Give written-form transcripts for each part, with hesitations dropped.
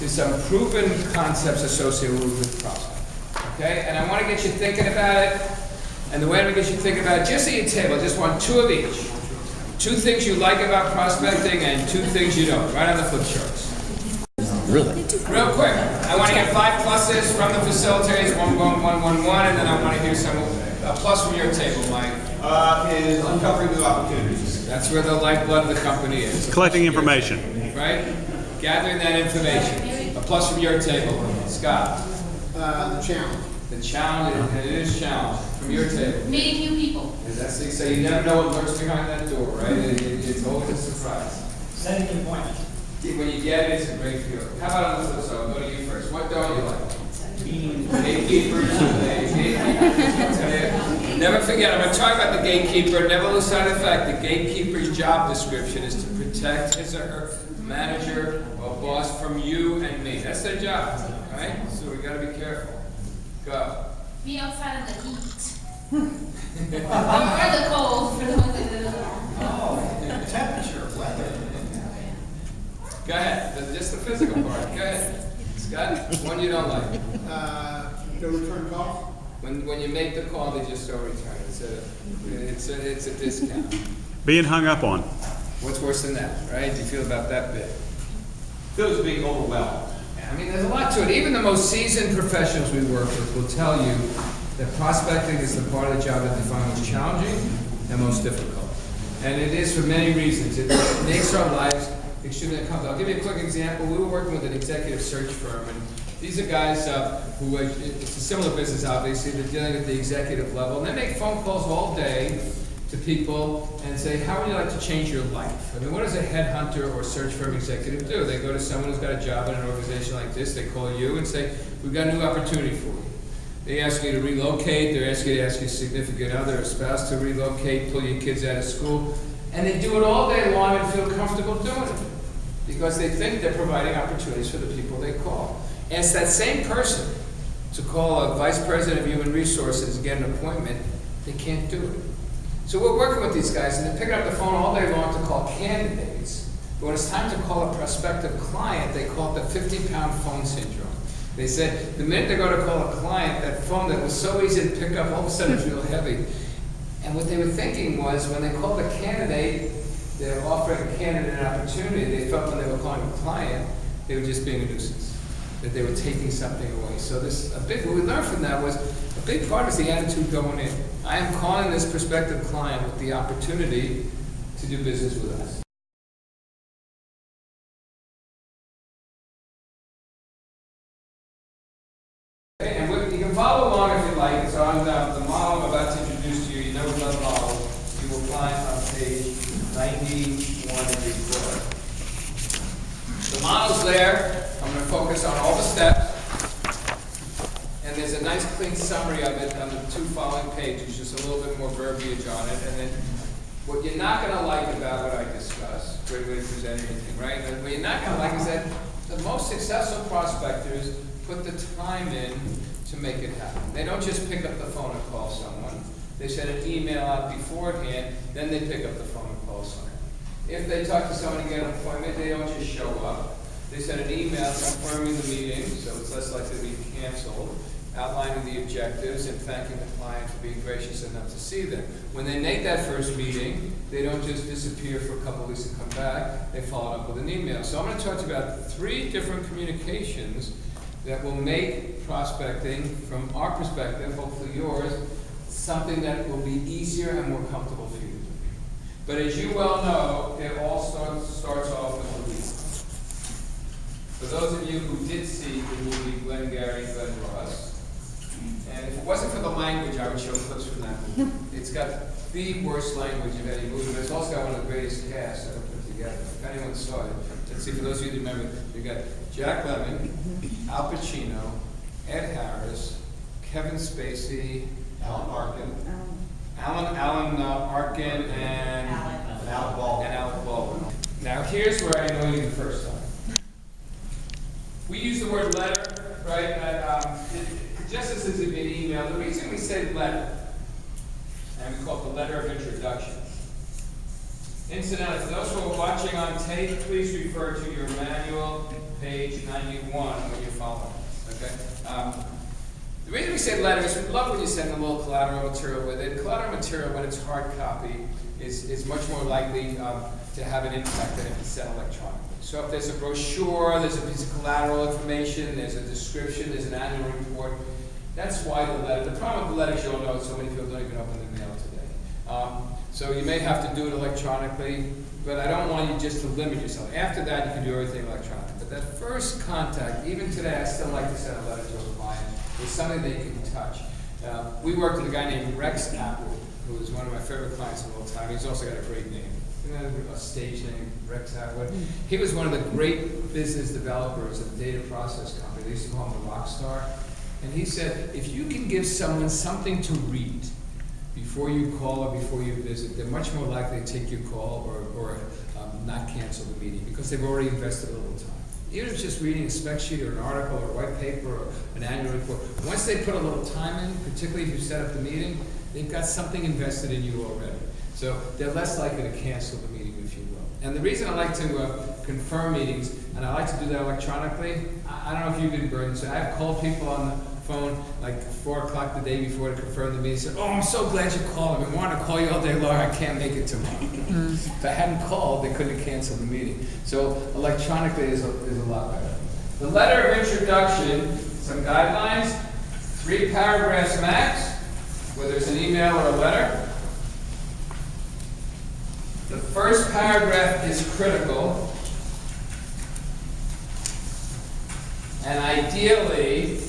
to some proven concepts associated with prospect. Okay? And I want to get you thinking about it. And the way I'm going to get you thinking about it, just at your table, I just want two of each. Two things you like about prospecting and two things you don't, right on the flip charts. Really? Real quick, I want to get 5 pluses from the facilitators, 1, 1, 1, 1, 1, and then I want to hear some a plus from your table, Mike. Is uncovering new opportunities. That's where the lifeblood of the company is. Collecting information. Right? Gathering that information. A plus from your table, Scott. The challenge. The challenge, and it is challenge from your table. Meeting new people. That's the, so you never know what lurks behind that door, right? It's always a surprise. Setting an appointment. When you get it, it's a great feeling. How about on the flip side? I'll go to you first. What don't you like? Gatekeepers. Never forget, I'm going to talk about the gatekeeper. Never lose sight of the fact the gatekeeper's job description is to protect his or her manager or boss from you and me. That's their job, right? So we got to be careful. Go. Be outside of the heat. Or the cold for the ones that don't. Temperature, weather. Go ahead. Just the physical part. Go ahead. Scott, one you don't like. Don't return calls. When you make the call, they just don't return. It's a discount. Being hung up on. What's worse than that, right? Do you feel about that bit? Feels being overwhelmed. I mean, there's a lot to it. Even the most seasoned professionals we work with will tell you that prospecting is the part of the job that they find most challenging and most difficult. And it is for many reasons. It makes our lives extremely uncomfortable. I'll give you a quick example. We were working with an executive search firm, and these are guys who are, it's a similar business, obviously. They're dealing at the executive level, and they make phone calls all day to people and say, how would you like to change your life? I mean, what does a headhunter or search firm executive do? They go to someone who's got a job in an organization like this, they call you and say, we've got a new opportunity for you. They ask you to relocate, they're asking you to ask your significant other or spouse to relocate, pull your kids out of school, and they do it all day long and feel comfortable doing it because they think they're providing opportunities for the people they call. Ask that same person to call a vice president of human resources and get an appointment, they can't do it. So we're working with these guys, and they're picking up the phone all day long to call candidates. But when it's time to call a prospective client, they call it the 50-pound phone syndrome. They said the minute they go to call a client, that phone that was so easy to pick up, all of a sudden it's real heavy. And what they were thinking was when they called the candidate, they were offering a candidate an opportunity, they felt when they were calling a client, they were just being a nuisance, that they were taking something away. So what we learned from that was a big part is the attitude going in. I am calling this prospective client with the opportunity to do business with us. Okay, and you can follow along if you like. So on the model I'm about to introduce to you, you know the model, you will find on page 91 of your book. The model's there. I'm going to focus on all the steps. And there's a nice clean summary of it on the 2 following pages, just a little bit more verbiage on it. And then what you're not going to like about what I discussed, great way to present anything, right? And what you're not going to like is that the most successful prospectors put the time in to make it happen. They don't just pick up the phone and call someone. They send an email out beforehand, then they pick up the phone and call someone. If they talk to someone to get an appointment, they don't just show up. They send an email confirming the meeting, so it's less likely to be canceled, outlining the objectives and thanking the client for being gracious enough to see them. When they make that first meeting, they don't just disappear for a couple of weeks and come back, they follow up with an email. So I'm going to talk to you about 3 different communications that will make prospecting, from our perspective, hopefully yours, something that will be easier and more comfortable for you. But as you well know, it all starts off with the lead. For those of you who did see the movie Glengarry Glen Ross, and if it wasn't for the language, I would show clips from that movie. It's got the worst language of any movie, but it's also got one of the greatest casts ever put together. If anyone saw it, let's see, for those of you who remember, you got Jack Lemmon, Al Pacino, Ed Harris, Kevin Spacey, Alan Arkin. Alan Arkin, and Alec Baldwin. Alec Baldwin. Now here's where I know you the first time. We use the word letter, right? Just as this is an email, the reason we say letter, and we call it the letter of introduction. Incidentally, for those who are watching on tape, please refer to your manual page 91 when you're following, okay? The reason we say letter is we love when you send a little collateral material with it. Collateral material, when it's hard copy, is much more likely to have an impact than if it's sent electronically. So if there's a brochure, there's a piece of collateral information, there's a description, there's an annual report, that's why the letter. The problem with the letters, you'll know, so many people don't even open the mail today. So you may have to do it electronically, but I don't want you just to limit yourself. After that, you can do everything electronically. But that first contact, even today, I still like to send a letter to a client. It's something they can touch. We worked with a guy named Rex Atwood, who is one of my favorite clients of all time. He's also got a great name. A stage name, Rex Atwood. He was one of the great business developers of a data process company. They used to call him the rock star. And he said, if you can give someone something to read before you call or before you visit, they're much more likely to take your call or not cancel the meeting because they've already invested a little time. Even if it's just reading a spec sheet or an article or a white paper or an annual report, once they put a little time in, particularly if you set up the meeting, they've got something invested in you already. So they're less likely to cancel the meeting, if you will. And the reason I like to confirm meetings, and I like to do that electronically, I don't know if you've been burdened, so I've called people on the phone like 4 o'clock the day before to confirm the meeting. Said, "Oh, I'm so glad you called. I've been wanting to call you all day long. I can't make it tomorrow." If I hadn't called, they couldn't have canceled the meeting. So electronically is a lot better. The letter of introduction, some guidelines, 3 paragraphs max, whether it's an email or a letter. The first paragraph is critical, and ideally,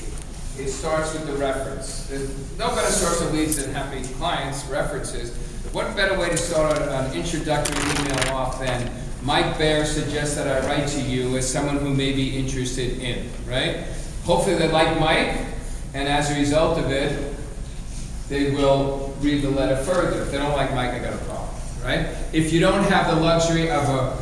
it starts with the reference. There's no better source of leads than happy clients' references. What better way to start an introductory email off than Mike Baer suggests that I write to you as someone who may be interested in, right? Hopefully they like Mike, and as a result of it, they will read the letter further. If they don't like Mike, I got a problem, right? If you don't have the luxury of a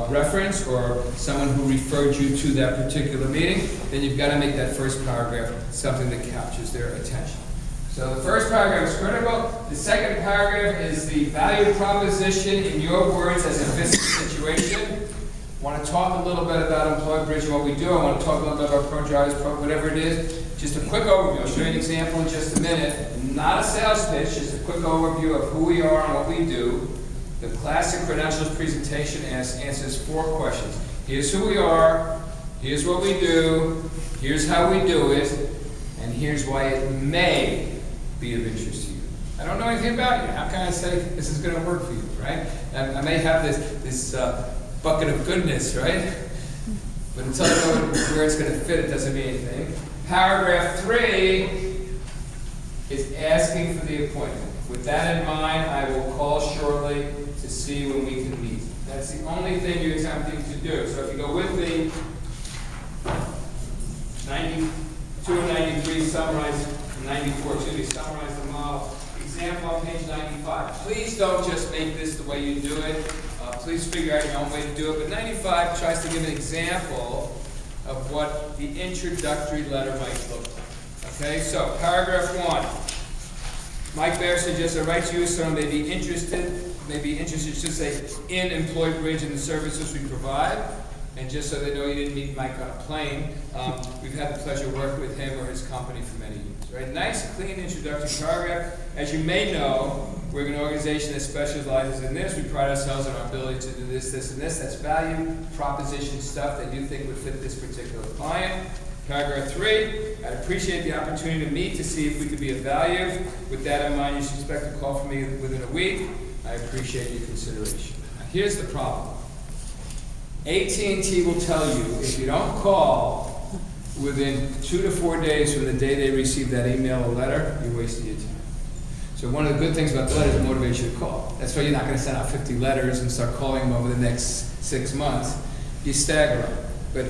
reference or someone who referred you to that particular meeting, then you've got to make that first paragraph something that captures their attention. So the first paragraph is critical. The second paragraph is the value proposition in your words as a business situation. I want to talk a little bit about Employed Bridge and what we do. I want to talk a little bit about ProDrivers, whatever it is. Just a quick overview. I'll show you an example in just a minute. Not a sales pitch, just a quick overview of who we are and what we do. The classic credentials presentation answers 4 questions. Here's who we are, here's what we do, here's how we do it, and here's why it may be of interest to you. I don't know anything about you. How can I say this is going to work for you, right? I may have this bucket of goodness, right? But until I know where it's going to fit, it doesn't mean anything. Paragraph 3 is asking for the appointment. With that in mind, I will call shortly to see when we can meet. That's the only thing you're attempting to do. So if you go with me, 92 and 93 summarize, 94, summarize the model. Example on page 95. Please don't just make this the way you do it. Please figure out your own way to do it. But 95 tries to give an example of what the introductory letter might look like. Okay, so paragraph 1. Mike Baer suggests I write to you, someone may be interested, should say, in Employed Bridge and the services we provide. And just so they know you didn't meet Mike on a plane, we've had the pleasure of working with him or his company for many years. Right? Nice, clean introductory paragraph. As you may know, we're an organization that specializes in this. We pride ourselves on our ability to do this, this, and this. That's value proposition stuff that you think would fit this particular client. Paragraph 3, I'd appreciate the opportunity to meet to see if we could be of value. With that in mind, you should expect a call from me within a week. I appreciate your consideration. Now, here's the problem. AT&T will tell you if you don't call within 2 to 4 days from the day they receive that email or letter, you're wasting your time. So one of the good things about the letter is it motivates you to call. That's why you're not going to send out 50 letters and start calling them over the next 6 months. You stagger them, but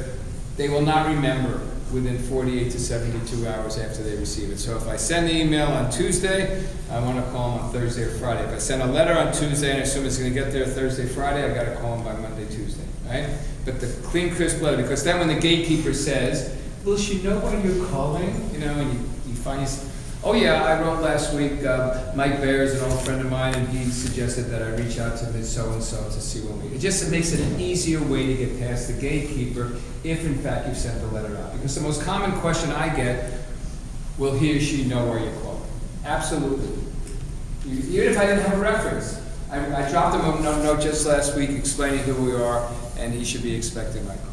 they will not remember within 48 to 72 hours after they receive it. So if I send the email on Tuesday, I want to call them on Thursday or Friday. If I send a letter on Tuesday and I assume it's going to get there Thursday, Friday, I got to call them by Monday, Tuesday, right? But the clean, crisp letter, because then when the gatekeeper says, "Will she know why you're calling?" You know, and you find Oh, yeah, I wrote last week, Mike Bear is an old friend of mine, and he suggested that I reach out to Ms. So-and-so to see when it just makes it an easier way to get past the gatekeeper if in fact you sent the letter out. Because the most common question I get, will he or she know where you're calling? Absolutely. Even if I didn't have a reference. I dropped him a note just last week explaining who we are, and he should be expecting my call.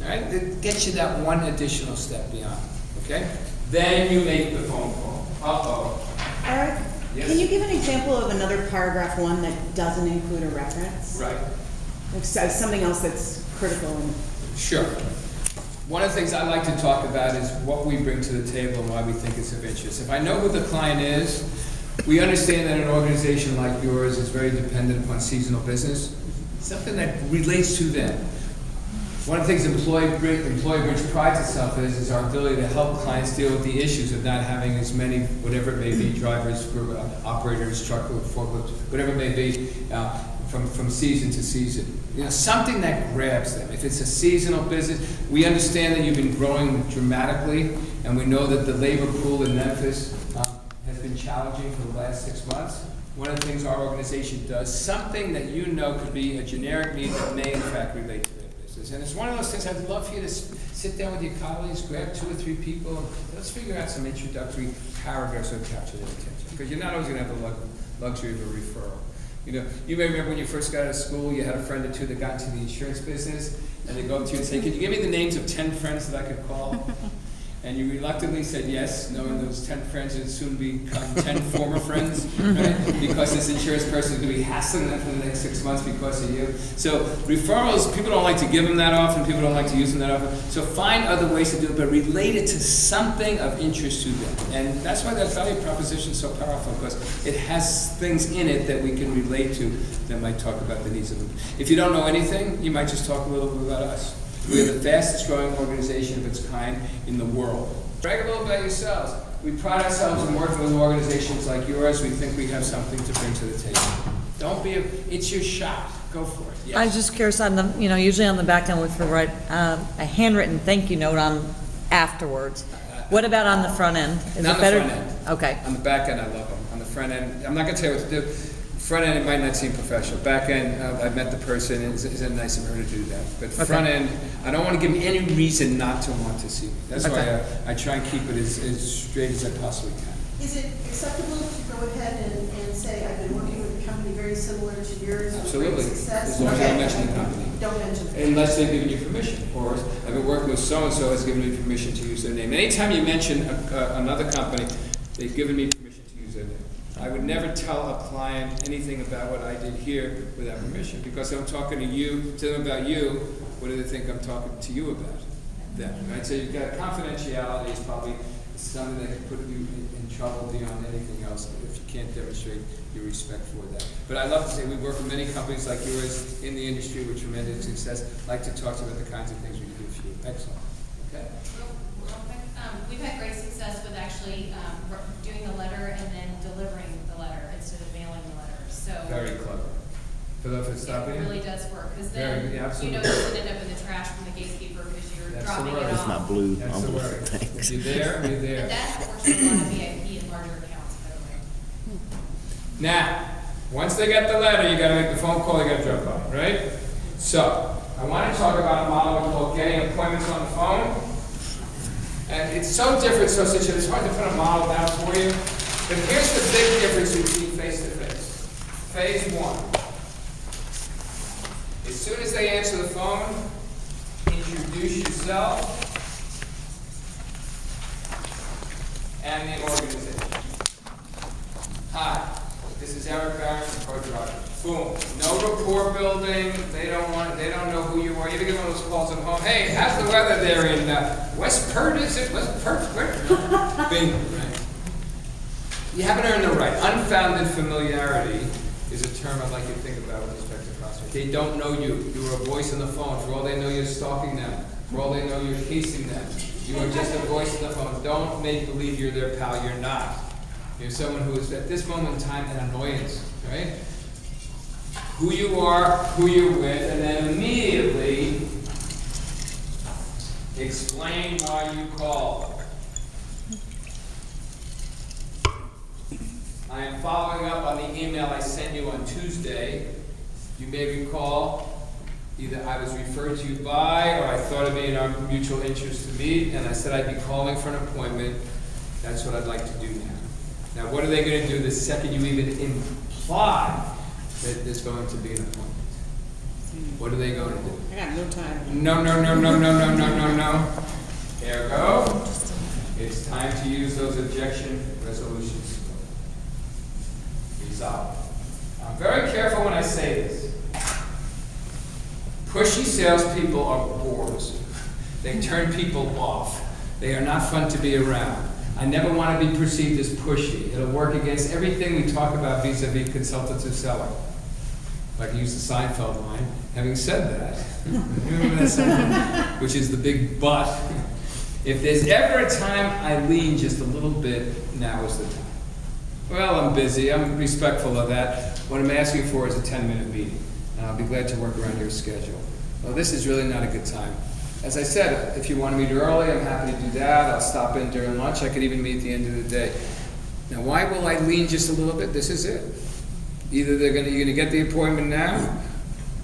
All right? It gets you that one additional step beyond, okay? Then you make the phone call. Uh-oh. Eric, Yes? can you give an example of another paragraph one that doesn't include a reference? Right. Like something else that's critical and Sure. One of the things I like to talk about is what we bring to the table and why we think it's of interest. If I know who the client is, we understand that an organization like yours is very dependent upon seasonal business, something that relates to them. One of the things Employee Bridge prides itself is our ability to help clients deal with the issues of not having as many, whatever it may be, drivers, operators, truckload, forklift, whatever it may be, from season to season. You know, something that grabs them. If it's a seasonal business, we understand that you've been growing dramatically, and we know that the labor pool in Memphis has been challenging for the last 6 months. One of the things our organization does, something that you know could be a generic need that may in fact relate to their business. And it's one of those things I'd love for you to sit down with your colleagues, grab 2 or 3 people, and let's figure out some introductory paragraphs that capture their attention. Because you're not always gonna have the luxury of a referral. You know, you may remember when you first got out of school, you had a friend or 2 that got into the insurance business, and they go up to you and say, "Could you give me the names of 10 friends that I could call?" And you reluctantly said yes, knowing those 10 friends would soon become 10 former friends, right? Because this insurance person is going to be hassling them for the next 6 months because of you. So referrals, people don't like to give them that often, people don't like to use them that often. So find other ways to do it, but relate it to something of interest to them. And that's why that value proposition is so powerful, because it has things in it that we can relate to that might talk about the needs of them. If you don't know anything, you might just talk a little bit about us. We are the fastest growing organization of its kind in the world. Brag a little about yourselves. We pride ourselves in working with organizations like yours. We think we have something to bring to the table. Don't be, it's your shot. Go for it. Yes. I was just curious on the, usually on the back end, we write a handwritten thank you note on afterwards. What about on the front end? Is Not it better? on the front end. Okay. On the back end, I love them. On the front end, I'm not going to tell you what to do. Front end, it might not seem professional. Back end, I've met the person, and isn't it nice of her to do that? But Okay. front end, I don't want to give me any reason not to want to see me. That's Okay. why I try and keep it as straight as I possibly can. Is it acceptable to go ahead and say, I've been working with a company very similar to yours with great Absolutely. success? As long as I Okay. mention the company. Don't mention it. Unless they've given you permission. Or I've been working with so-and-so has given me permission to use their name. Anytime you mention another company, they've given me permission to use their name. I would never tell a client anything about what I did here without permission, because if I'm talking to them about you, what do they think I'm talking to you about? Them, right? So you've got confidentiality is probably something that can put you in trouble beyond anything else if you can't demonstrate your respect for that. But I love to say we work with many companies like yours in the industry with tremendous success. Like to talk to you about the kinds of things we can do for you. Excellent. Okay. Real quick, we've had great success with actually doing the letter and then delivering the letter instead of mailing the letter, so. Very clever. Philadelphia, It really does work, because Very, then, yeah, absolutely. it doesn't end up in the trash from the gatekeeper because you're That's dropping the it word. off. It's not blue. That's the word. Thanks. You're there, you're And there. that works with a lot of VIP and larger accounts, by the way. Now, once they get the letter, you gotta make the phone call, you gotta drop by, right? So, I wanna talk about a model we call getting appointments on the phone. And it's so different, so such that it's hard to put a model down for you. But here's the big difference between face-to-face. Phase 1. As soon as they answer the phone, introduce yourself and the organization. Hi, this is Eric Barron from Pro Driver. Boom. No rapport building. They don't know who you are. You ever get one of those calls at home? Hey, how's the weather there in West Perth? Is it West Perth? Where? Bing. Right. You haven't earned the right. Unfounded familiarity is a term I'd like you to think about with respect to prospects. They don't know you. You are a voice on the phone. For all they know, you're stalking them. For all they know, you're casing them. You are just a voice on the phone. Don't make believe you're their pal. You're not. You're someone who is, at this moment in time, an annoyance, right? Who you are, who you're with, and then immediately explain why you called. I am following up on the email I sent you on Tuesday. You may recall, either I was referred to you by, or I thought it'd be in our mutual interest to meet, and I said I'd be calling for an appointment. That's what I'd like to do now. Now, what are they gonna do the second you even imply that there's going to be an appointment? What are they going to do? I got no time. No, no, no, no, no, no, no, no, no. Ergo, it's time to use those objection resolutions. Resolved. I'm very careful when I say this. Pushy salespeople are bores. They turn people off. They are not fun to be around. I never want to be perceived as pushy. It'll work against everything we talk about vis-a-vis consultative selling. If I can use the Seinfeld line, having said that, remember that Seinfeld? Which is the big but. If there's ever a time I lean just a little bit, now is the time. Well, I'm busy, I'm respectful of that. What I'm asking for is a 10-minute meeting, and I'll be glad to work around your schedule. Well, this is really not a good time. As I said, if you want to meet early, I'm happy to do that. I'll stop in during lunch. I could even meet at the end of the day. Now, why will I lean just a little bit? This is it. Either you're going to get the appointment now.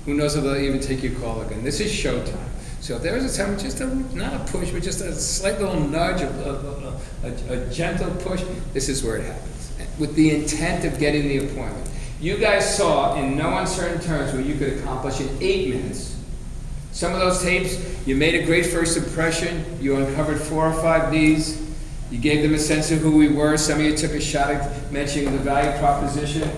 Who knows if they'll even take your call again. This is showtime. So if there is a time, just not a push, but just a slight little nudge, a gentle push, this is where it happens. With the intent of getting the appointment. You guys saw in no uncertain terms what you could accomplish in 8 minutes. Some of those tapes, you made a great first impression. You uncovered 4 or 5 needs. You gave them a sense of who we were. Some of you took a shot at mentioning the value proposition.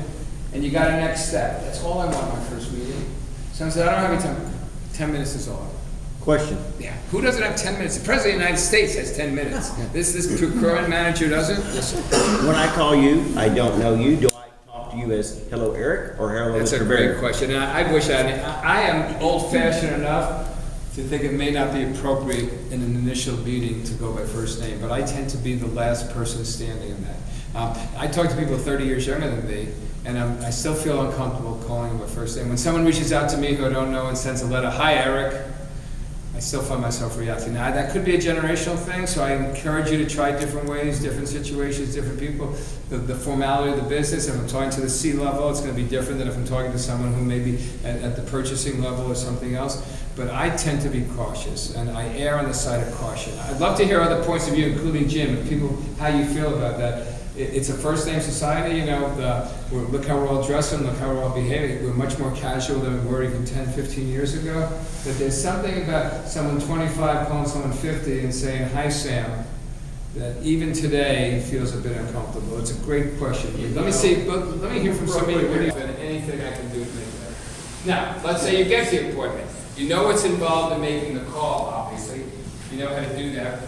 And you got a next step. That's all I want my first meeting. Someone said, I don't have any time. 10 minutes is all. Question. Yeah. Who doesn't have 10 minutes? The President of the United States has 10 minutes. This procurement manager doesn't? Listen. When I call you, I don't know you. Do I talk to you as hello Eric or hello That's Mr. a great Barrett? question. And I wish I am old-fashioned enough to think it may not be appropriate in an initial meeting to go by first name, but I tend to be the last person standing in that. I talk to people 30 years younger than me, and I still feel uncomfortable calling them by first name. When someone reaches out to me who I don't know and sends a letter, hi Eric, I still find myself reacting. Now, that could be a generational thing, so I encourage you to try different ways, different situations, different people. The formality of the business, if I'm talking to the C level, it's going to be different than if I'm talking to someone who may be at the purchasing level or something else. But I tend to be cautious, and I err on the side of caution. I'd love to hear other points of view, including Jim, and people, how you feel about that. It's a first-name society, you know, look how we're all dressing, look how we're all behaving. We're much more casual than we were even 10, 15 years ago. But there's something about someone 25 calling someone 50 and saying, hi, Sam, that even today feels a bit uncomfortable. It's a great question. Let me hear from somebody, anything I can do to make that. Now, let's say you get the appointment. You know what's involved in making the call, obviously. You know how to do that.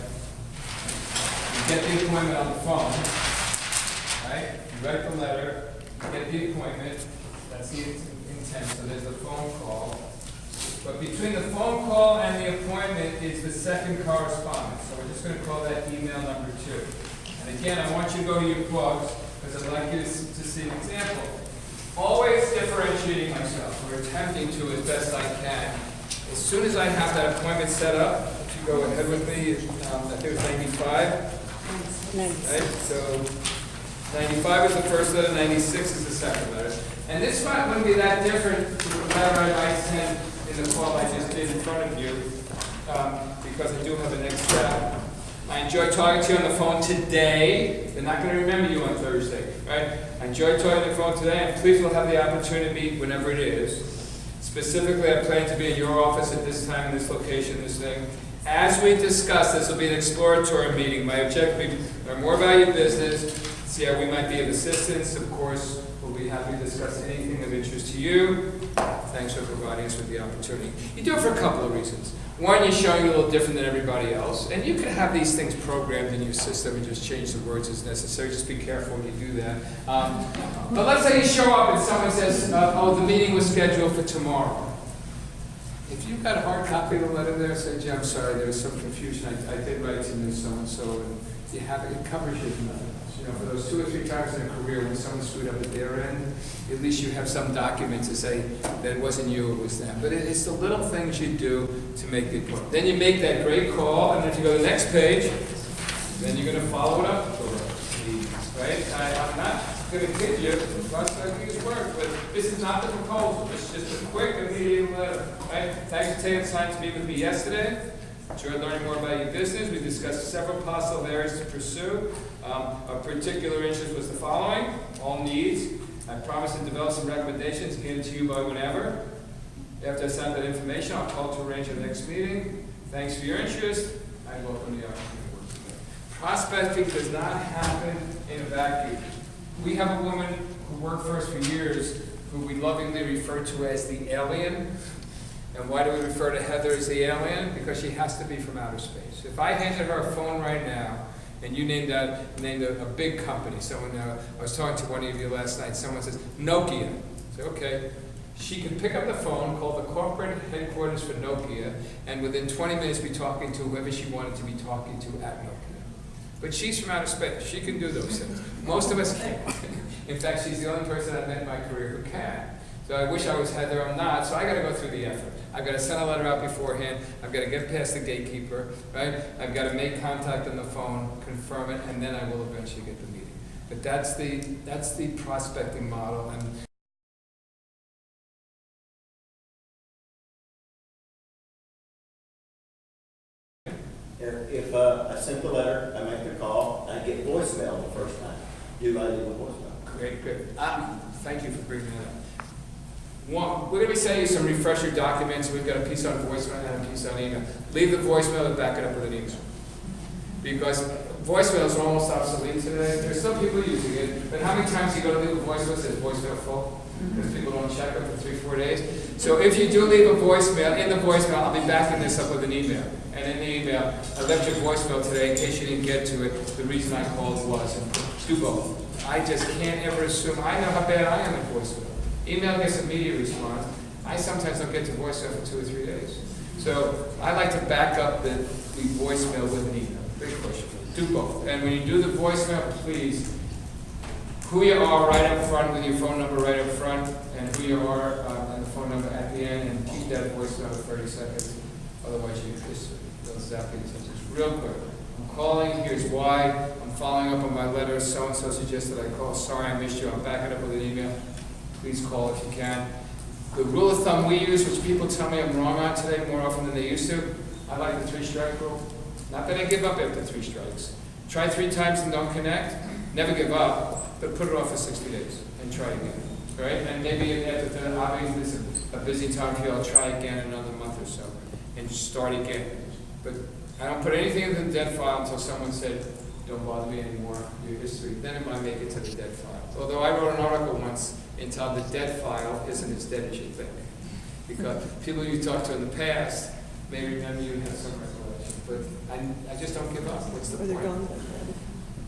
You get the appointment on the phone. Right? You write the letter, you get the appointment, that's the intent, so there's the phone call. But between the phone call and the appointment is the second correspondence, so we're just going to call that email number 2. And again, I want you to go to your books, because I'd like you to see an example. Always differentiating myself, or attempting to as best I can. As soon as I have that appointment set up, if you go ahead with me, I think it's 95. Right? So 95 is the first letter, 96 is the second letter. And this one wouldn't be that different to the letter I might send in the call I just did in front of you, because I do have a next step. I enjoy talking to you on the phone today. They're not going to remember you on Thursday, right? I enjoy talking on the phone today, and please we'll have the opportunity to meet whenever it is. Specifically, I plan to be in your office at this time, this location, this thing. As we discuss, this will be an exploratory meeting. My objective will be to learn more about your business, see how we might be of assistance. Of course, we'll be happy to discuss anything of interest to you. Thanks for providing us with the opportunity. You do it for a couple of reasons. One, you're showing you a little different than everybody else. And you can have these things programmed in your system and just change the words as necessary. Just be careful when you do that. But let's say you show up and someone says, oh, the meeting was scheduled for tomorrow. If you've got a hard copy of the letter there, say, gee, I'm sorry, there was some confusion. I did write to you so-and-so, and you have it covers you for nothing else. You know, for those 2 or 3 times in a career when someone screwed up at their end, at least you have some document to say that it wasn't you, it was them. But it's the little things you do to make the point. Then you make that great call, and if you go to the next page, then you're going to follow it up, right? I'm not gonna kid you, lots of these work, but this is not the proposal, it's just a quick, immediate letter, right? Thanks for taking the time to meet with me yesterday. Enjoyed learning more about your business. We discussed several possible areas to pursue. Of particular interest was the following: all needs. I promise to develop some recommendations, get it to you by whenever. After I send that information, I'll call to arrange the next meeting. Thanks for your interest. I welcome the opportunity to work together. Prospecting does not happen in a vacuum. We have a woman who worked for us for years who we lovingly refer to as the alien. And why do we refer to Heather as the alien? Because she has to be from outer space. If I handed her a phone right now, and you named a big company, someone, I was talking to one of you last night, someone says, Nokia. I say, okay. She can pick up the phone, call the corporate headquarters for Nokia, and within 20 minutes be talking to whoever she wanted to be talking to at Nokia. But she's from outer space. She can do those things. Most of us can't. In fact, she's the only person I've met in my career who can. So I wish I was Heather, I'm not, so I gotta go through the effort. I've gotta send a letter out beforehand, I've gotta get past the gatekeeper, right? I've gotta make contact on the phone, confirm it, and then I will eventually get the meeting. But that's the prospecting model, and If I sent the letter, I make the call, I get voicemail the first time. Do I leave a voicemail? great, good. Thank you for bringing that up. One, we're gonna be sending you some refresher documents. We've got a piece on voicemail and a piece on email. Leave the voicemail and back it up with an email. Because voicemails are almost obsolete today. There's some people using it, but how many times you go to leave a voicemail that says voicemail full? Because people don't check them for 3-4 days. So if you do leave a voicemail, in the voicemail, I'll be backing this up with an email. And in the email, I left your voicemail today in case you didn't get to it. The reason I called was, and do both. I just can't ever assume, I know how bad I am at voicemail. Email gets immediate response. I sometimes don't get to voicemail for 2 or 3 days. So I like to back up the voicemail with an email. Big push. Do both. And when you do the voicemail, please, who you are right up front with your phone number right up front, and who you are and the phone number at the end, and keep that voicemail for 30 seconds. Otherwise, you just don't zap it. So just real quick. I'm calling. Here's why. I'm following up on my letter. So and so suggested I call. Sorry I missed you. I'll back it up with an email. Please call if you can. The rule of thumb we use, which people tell me I'm wrong on today more often than they used to, I like the 3-strike rule. Not that I give up after 3 strikes. Try 3 times and don't connect. Never give up, but put it off for 60 days and try again. All right? And maybe after that, obviously it's a busy time for you, I'll try again another month or so and start again. But I don't put anything in the dead file until someone said, don't bother me anymore, your history. Then it might make it to the dead file. Although I wrote an article once entitled The Dead File Isn't As Dead As You Think. Because people you talked to in the past may remember you and have some recollection. But I just don't give up. What's the point?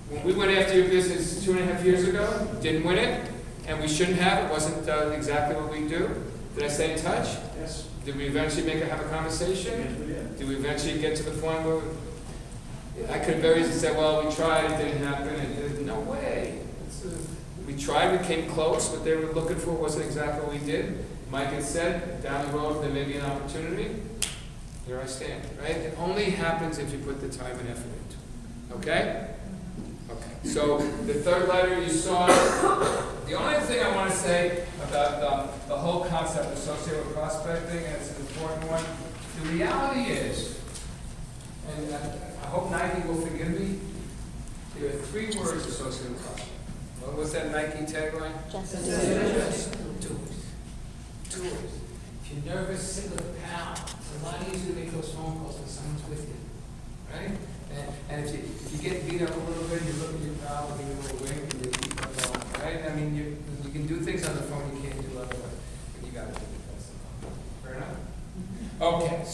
When we went after your business 2.5 years ago, didn't win it, and we shouldn't have, it wasn't exactly what we do. Did I stay in touch? Yes. Did we eventually have a conversation? Yes, we did. Did we eventually get to the point where I could have very easily said, well, we tried, it didn't happen, and no way. We tried, we came close, what they were looking for wasn't exactly what we did. Mike had said, down the road there may be an opportunity. Here I stand, right? It only happens if you put the time and effort into it. Okay? Okay. So the third letter you saw, the only thing I want to say about the whole concept associated with prospecting, and it's an important one, the reality is, and I hope Nike will forgive me, there are 3 words associated with prospecting. What was that Nike tagline? Just do do it. it. Just do it. Do it. If you're nervous, sit with a pal. It's a lot easier to make those phone calls when someone's with you, right? And if you get beat up a little bit, you look at your pal, give you a little wink, and you keep on going, right? I mean, you can do things on the phone you can't do otherwise, but you got to do it. That's the phone. Fair enough? Okay.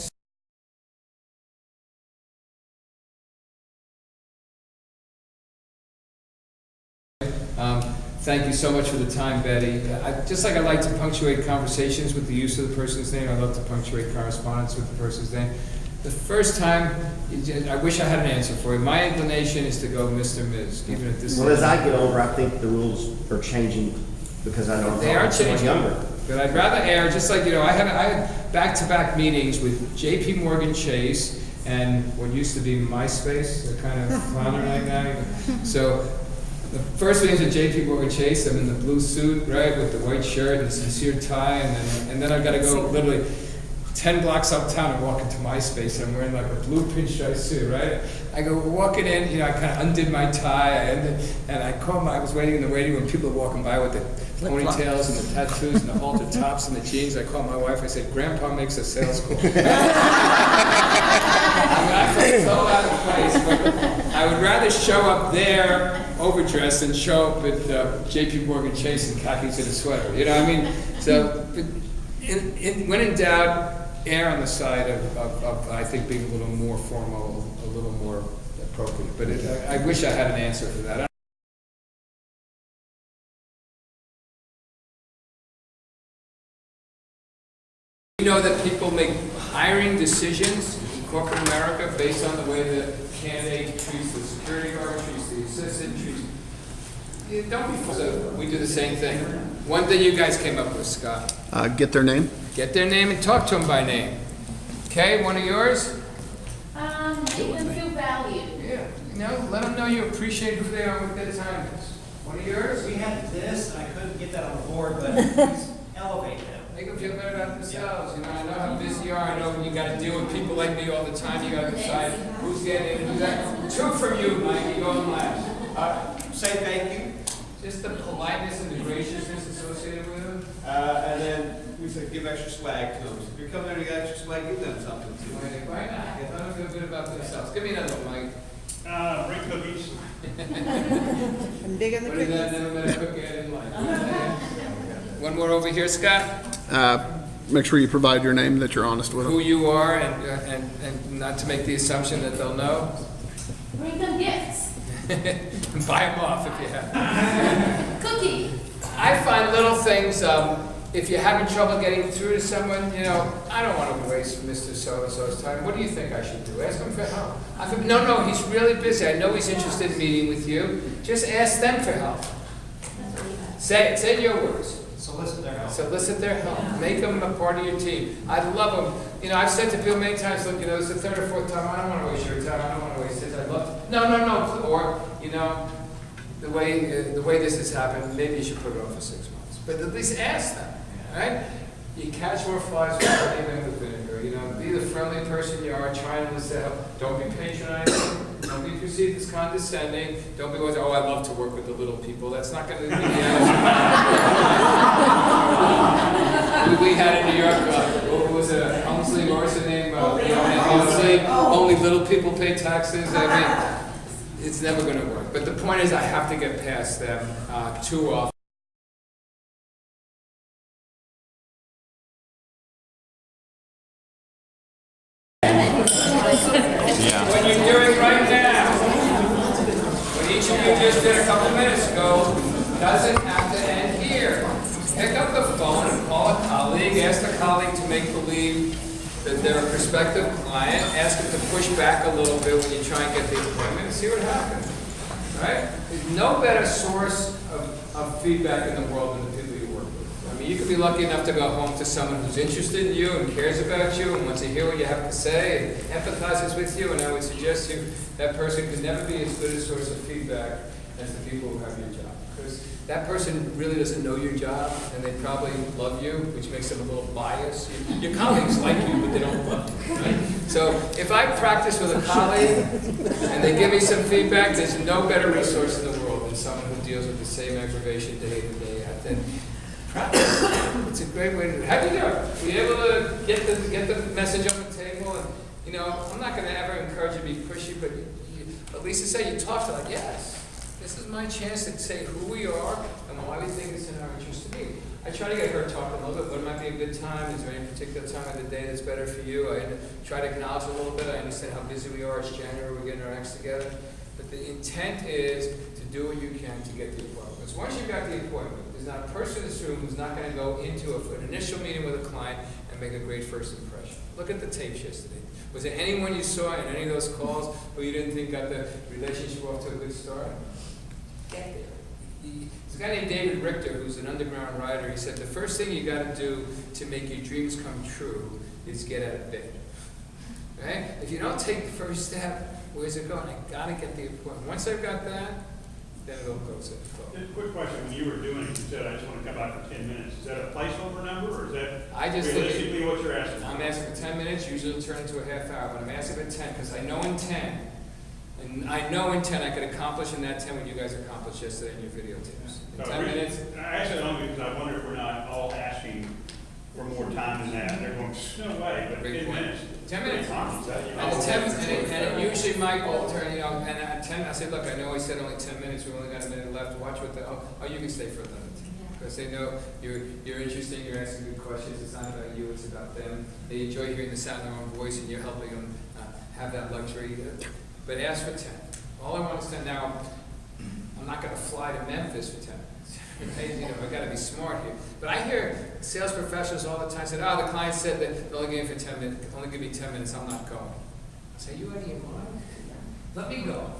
Thank you so much for the time, Betty. Just like I like to punctuate conversations with the use of the person's name, I love to punctuate correspondence with the person's name. The first time, I wish I had an answer for you. My inclination is to go Mr. Ms., even at this Well, as stage. I get older, I think the rules are changing because I know They are I'm so much changing, younger. but I'd rather err, just like, I had back-to-back meetings with J.P. Morgan Chase and what used to be MySpace, they're kind of floundering right now. So The first meeting's at JP Morgan Chase. I'm in the blue suit, right, with the white shirt and the sincere tie, and then I've got to go literally 10 blocks uptown and walk into my space. I'm wearing like a blue pinstripe suit, right? I go walking in, I kind of undid my tie, and I called I was waiting in the waiting room, people walking by with the ponytails and the tattoos and the halter tops and the jeans. I called my wife, I said, Grandpa makes a sales call. I felt so out of place, but I would rather show up there overdressed than show up at JP Morgan Chase in khakis and a sweater, you know what I mean? So, when in doubt, err on the side of I think being a little more formal, a little more appropriate. But I wish I had an answer for that. You know that people make hiring decisions in corporate America based on the way the candidate treats the security guard, treats the assistant, treats. Don't be fooled. We do the same thing. One thing you guys came up with, Scott. Get their name? Get their name and talk to them by name. Okay, one of yours? Make them feel valued. Yeah, let them know you appreciate who they are with their time is. One of yours? We had this, and I couldn't get that on the board, but please elevate them. Make them feel better about themselves. I know how busy you are. I know when you got to deal with people like me all the time. You got to decide who's getting in, who's out. Two from you, Mike. You go in last. Say thank you, Just the politeness and the graciousness associated with them. and then we said give extra swag to them. If you're coming there to get extra swag, give them something too. Why not? Let them feel good about themselves. Give me another one, Mike. Bring cookies. I'm big on the What is that? cookies. Never met a cookie I didn't like. One more over here, Scott. Make sure you provide your name, that you're honest with Who them. you are, and not to make the assumption that they'll know. Bring them gifts. Buy them off if you have. Cookie. I find little things, if you're having trouble getting through to someone, I don't want to waste Mr. So-and-so's time. What do you think I should do? Ask him for help. I think, no, he's really busy. I know he's interested in meeting with you. Just ask them for help. Say it in your words. Solicit their help. Solicit their help. Make them a part of your team. I love them. I've said to people many times, look, it's the third or fourth time. I don't want to waste your time. I don't want to waste his. I'd love to. No. Or, the way this has happened, maybe you should put it off for 6 months. But at least ask them, right? You catch more flies with honey than with vinegar. Be the friendly person you are. Try and listen to help. Don't be patronizing. Don't be perceived as condescending. Don't be going, I love to work with the little people. That's not going to be the answer. We had in New York, what was it, Helmsley, what was her name? Helmsley, only little people pay taxes. I mean, it's never going to work. But the point is, I have to get past them too often. What you're doing right now, what each of you just did a couple minutes ago, doesn't have to end here. Pick up the phone and call a colleague, ask the colleague to make believe that they're a prospective client, ask them to push back a little bit when you try and get the appointment, and see what happens. Right? There's no better source of feedback in the world than the people you work with. I mean, you could be lucky enough to go home to someone who's interested in you and cares about you and wants to hear what you have to say and empathizes with you, and I would suggest that person could never be as good a source of feedback as the people who have your job. Because that person really doesn't know your job, and they probably love you, which makes them a little biased. Your colleagues like you, but they don't love you, right? So if I practice with a colleague and they give me some feedback, there's no better resource in the world than someone who deals with the same aggravation day in, day out. And practice. It's a great way to do it. How do you do it? Were you able to get the message on the table? And I'm not going to ever encourage you to be pushy, but at least to say you talk to like, yes. This is my chance to say who we are and why we think it's in our interest to meet. I try to get her talking a little bit. What might be a good time? Is there any particular time of the day that's better for you? I try to acknowledge a little bit. I understand how busy we are. It's January. We're getting our acts together. But the intent is to do what you can to get the appointment. Because once you've got the appointment, there's not a person in this room who's not going to go into an initial meeting with a client and make a great first impression. Look at the tapes yesterday. Was there anyone you saw in any of those calls who you didn't think got the relationship off to a good start? Get there. There's a guy named David Richter who's an underground writer. He said the first thing you got to do to make your dreams come true is get out of bed. Right? If you don't take the first step, where's it going? I got to get the appointment. Once I've got that, then it'll go to. Just a quick question, when you were doing it, you said, I just want to come back for 10 minutes. Is that a placeholder number, or is that I just think it- realistically what you're asking? I'm asking for 10 minutes, usually it'll turn into a half hour, but I'm asking for 10, because I know in 10, and I know in 10 I could accomplish in that 10 what you guys accomplished yesterday in your videotapes. In 10 minutes, I asked that only because I wonder if we're not all asking for more time than that. They're going, no way, but Great 10 point. minutes. 10 minutes. And and the 10, and usually Mike will turn, you know, and at 10, I said, look, I know he said only 10 minutes, we only got a minute left, watch what the, oh, you can stay for another 10. Because they know you're interesting, you're asking good questions, it's not about you, it's about them. They enjoy hearing the sound of their own voice, and you're helping them have that luxury. But ask for 10. All I want is 10. Now, I'm not gonna fly to Memphis for 10 minutes. You know, I gotta be smart here. But I hear sales professionals all the time say, oh, the client said that they'll only give me for 10 minutes, only give me 10 minutes, I'm not going. I say, you out of your mind? Let me go.